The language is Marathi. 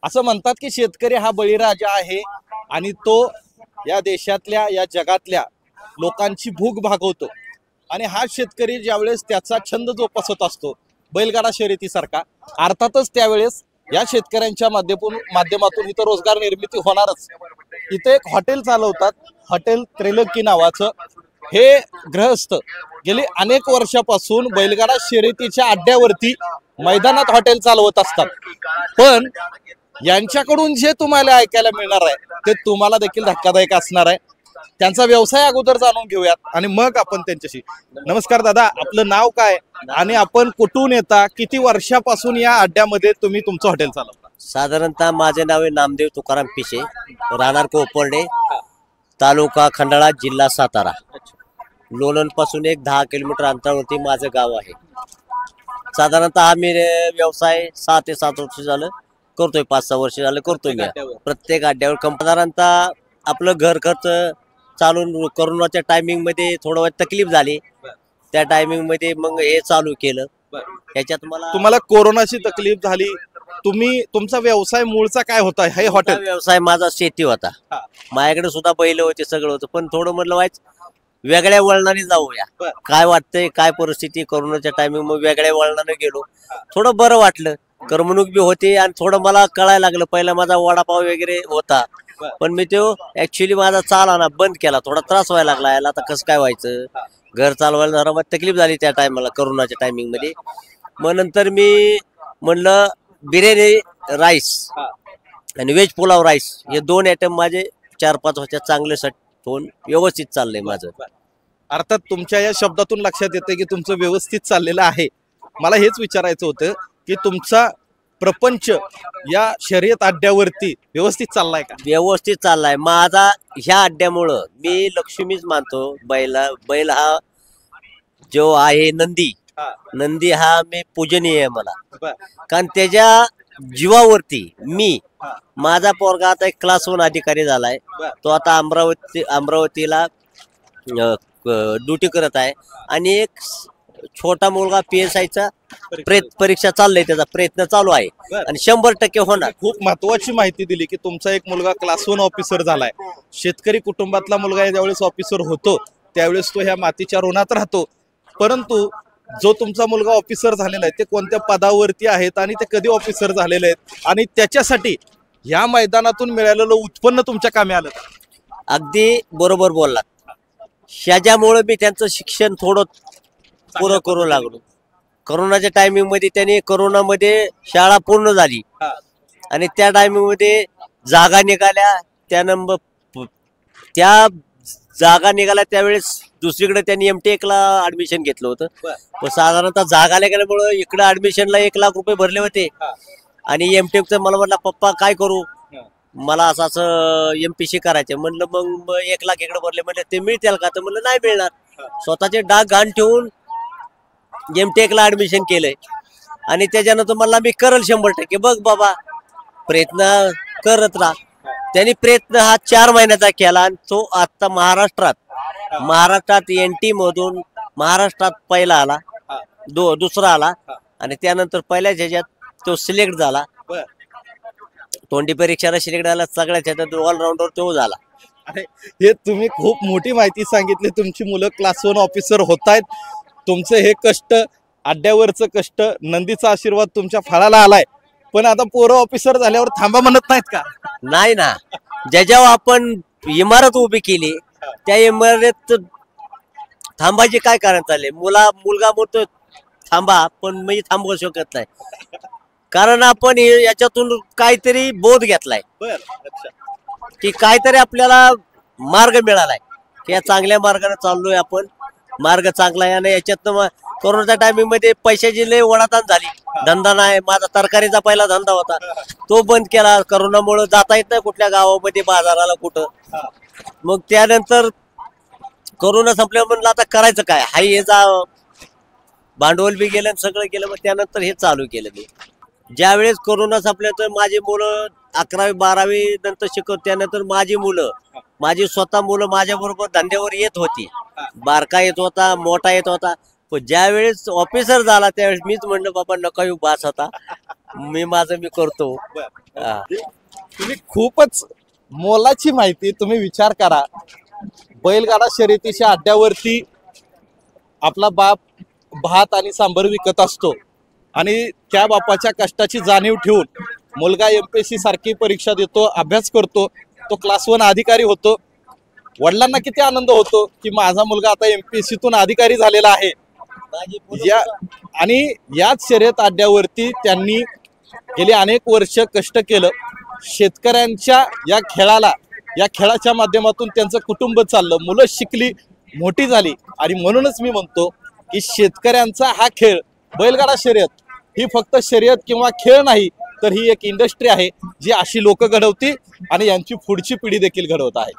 असं म्हणतात की शेतकरी हा बळीराजा आहे आणि तो या देशातल्या या जगातल्या लोकांची भूक भागवतो आणि हा शेतकरी ज्यावेळेस त्याचा छंद जोपासत असतो बैलगाडा शर्यतीसारखा, अर्थातच त्यावेळेस या शेतकऱ्यांच्या माध्यमातून इथं रोजगार निर्मिती होणारच। इथे एक हॉटेल चालवतात, हॉटेल त्रिलोकी नावाचं। हे गृहस्थ गेली अनेक वर्षापासून बैलगाडा शर्यतीच्या अड्ड्यावरती मैदानात हॉटेल चालवत असतात, पण यांच्याकडून जे तुम्हाला ऐकायला मिळणार आहे ते तुम्हाला देखील धक्कादायक असणार आहे। त्यांचा व्यवसाय अगोदर जाणून घेऊयात आणि मग आपण त्यांच्याशी। नमस्कार दादा, आपलं नाव काय आणि आपण कुठून येता, किती वर्षापासून या अड्ड्यामध्ये तुम्ही तुमचं हॉटेल चालवता? साधारणतः माझे नाव आहे नामदेव तुकाराम पिशे, राहणार कोपर्डे, तालुका खंडाळा, जिल्हा सातारा। लोणंद पासून एक 10 किलोमीटर अंतरावरती माझं गाव आहे। साधारणतः आम्ही व्यवसाय 6 ते 7 वर्ष झालं करतोय, 5-6 वर्ष झालं करतोय मी प्रत्येक अड्ड्यावर। साधारणतः आपलं घर खर्च चालून कोरोनाच्या टायमिंग मध्ये थोडं तकलीफ झाली, त्या टायमिंग मध्ये मग हे चालू केलं। याच्यात तुम्हाला कोरोनाची तकलीफ झाली, तुम्ही तुमचा व्यवसाय मूळचा काय होता? हे हॉटेल व्यवसाय माझा शेती होता, माझ्याकडे सुद्धा बैल होते, सगळं होतं, पण थोडं म्हटलं व्हायच वेगळ्या वळणाने जाऊया, काय वाटतंय काय परिस्थिती। कोरोनाच्या टायमिंग मग वेगळ्या वळणाने गेलो, थोडं बरं वाटलं, करमणूक बी होती आणि थोडं मला कळायला लागलं। पहिला माझा वडापाव वगैरे होता, पण मी तो ऍक्च्युली माझा चालाना बंद केला, थोडा त्रास व्हायला लागला याला, आता कसं काय व्हायचं, घर चालवायला जरा तकलीफ झाली त्या टायमाला कोरोनाच्या टायमिंग मध्ये। मग नंतर मी म्हणलं बिर्याणी राईस आणि व्हेज पुलाव राईस हे 2 आयटम माझे 4-5 वर्षात चांगले सेट होऊन व्यवस्थित चाललंय माझं। अर्थात तुमच्या या शब्दातून लक्षात येते की तुमचं व्यवस्थित चाललेलं आहे। मला हेच विचारायचं होतं की तुमचा प्रपंच या शर्यत अड्ड्यावरती व्यवस्थित चाललाय का? व्यवस्थित चाललाय माझा। ह्या अड्ड्यामुळं मी लक्ष्मीच मानतो, बैल हा जो आहे नंदी हा मी पूजनीय आहे मला, कारण त्याच्या जीवावरती मी माझा पोरगा आता एक क्लास 1 अधिकारी झालाय, तो आता अमरावतीला ड्युटी करत आहे आणि एक छोटा मुलगा PSIचा परीक्षा चाललंय, त्याचा प्रयत्न चालू आहे आणि 100% होणार। खूप महत्वाची माहिती दिली की तुमचा एक मुलगा क्लास 1 ऑफिसर झालाय। शेतकरी कुटुंबातला मुलगा ज्यावेळेस ऑफिसर होतो त्यावेळेस तो ह्या मातीच्या ऋणात राहतो, परंतु जो तुमचा मुलगा ऑफिसर झालेला आहे ते कोणत्या पदावरती आहेत आणि ते कधी ऑफिसर झालेले आहेत आणि त्याच्यासाठी या मैदानातून मिळालेलं उत्पन्न तुमच्या कामी आलं? अगदी बरोबर बोललात। ह्याच्यामुळे मी त्यांचं शिक्षण थोडं पुरं करू लागलो। कोरोनाच्या टायमिंग मध्ये त्यांनी कोरोनामध्ये शाळा पूर्ण झाली आणि त्या टायमिंग मध्ये जागा निघाल्या, त्या जागा निघाल्या त्यावेळेस दुसरीकडे त्यांनी MTech ला ऍडमिशन घेतलं होतं, पण साधारणतः जागा निघाल्यामुळे इकडे ऍडमिशनला 1 लाख रुपये भरले होते आणि MTechचं मला म्हटलं पप्पा काय करू, मला असं MPC करायचं म्हणलं, मग 1 लाख इकडे भरले, म्हणलं ते मिळतील का, तर म्हणलं नाही मिळणार। स्वतःचे डाग घाण ठेवून MTech ला ऍडमिशन केलंय आणि त्याच्यानंतर मला मी करल 100%, बघ बाबा प्रयत्न करत राहा। त्यांनी प्रयत्न हा 4 महिन्याचा केला आणि तो आता महाराष्ट्रात NT मधून महाराष्ट्रात पहिला आला, दुसरा आला आणि त्यानंतर पहिल्याच ह्याच्यात तो सिलेक्ट झाला, तोंडी परीक्षेला सिलेक्ट झाला, सगळ्याच ह्याच्यात ऑलराऊंडर तो झाला। अरे हे तुम्ही खूप मोठी माहिती सांगितली। तुमची मुलं क्लास 1 ऑफिसर होत आहेत, तुमचं हे कष्ट, अड्ड्यावरचं कष्ट, नंदीचा आशीर्वाद तुमच्या फळाला आलाय, पण आता पोरं ऑफिसर झाल्यावर थांबा म्हणत नाहीत का? नाही ना, ज्याच्यावर आपण इमारत उभी केली त्या इमारत थांबायचे काय कारण चालले? मुलगा बोलतो थांबा, पण मी थांबवू शकत नाही, कारण आपण याच्यातून काहीतरी बोध घेतलाय की काहीतरी आपल्याला मार्ग मिळालाय की या चांगल्या मार्गाने चाललोय आपण, मार्ग चांगला आहे। आणि याच्यातनं कोरोनाच्या टायमिंग मध्ये पैशाची लय ओढाताण झाली, धंदा नाही, माझा तरकारीचा पहिला धंदा होता तो बंद केला, कोरोनामुळे जाता येत नाही कुठल्या गावामध्ये बाजाराला कुठं। मग त्यानंतर कोरोना संपल्यावर म्हणलं आता करायचं काय, हाय हे जा भांडवल बी गेलं, सगळं गेलं, मग त्यानंतर हे चालू केलं मी। ज्यावेळेस कोरोना संपल्या तर माझी मुलं 11वी-12वी नंतर शिकवत, त्यानंतर माझी स्वतः मुलं माझ्या बरोबर धंद्यावर येत होती, बारका येत होता, मोठा येत होता, पण ज्यावेळेस ऑफिसर झाला त्यावेळेस मीच म्हणलं बाबा नका येऊ, बास होता, मी माझं मी करतो. हा. तुम्ही खूपच मोलाची माहिती. तुम्ही विचार करा, बैलगाडा शर्यतीच्या अड्ड्यावरती आपला बाप भात आणि सांबर विकत असतो आणि त्या बापाच्या कष्टाची जाणीव ठेवून मुलगा MPSC सारखी परीक्षा देतो, अभ्यास करतो, तो क्लास 1 अधिकारी होतो. वडिलांना किती आनंद होतो की माझा मुलगा आता MPSC तून अधिकारी झालेला आहे. या आणि याच शर्यत अड्ड्यावरती त्यांनी गेली अनेक वर्ष कष्ट केलं. शेतकऱ्यांच्या या खेळाच्या माध्यमातून त्यांचं कुटुंब चाललं, मुलं शिकली, मोठी झाली. आणि म्हणूनच मी म्हणतो की शेतकऱ्यांचा हा खेळ बैलगाडा शर्यत ही फक्त शर्यत किंवा खेळ नाही, तर ही एक इंडस्ट्री आहे जी अशी लोक घडवती आणि यांची पुढची पिढी देखील घडवत आहे.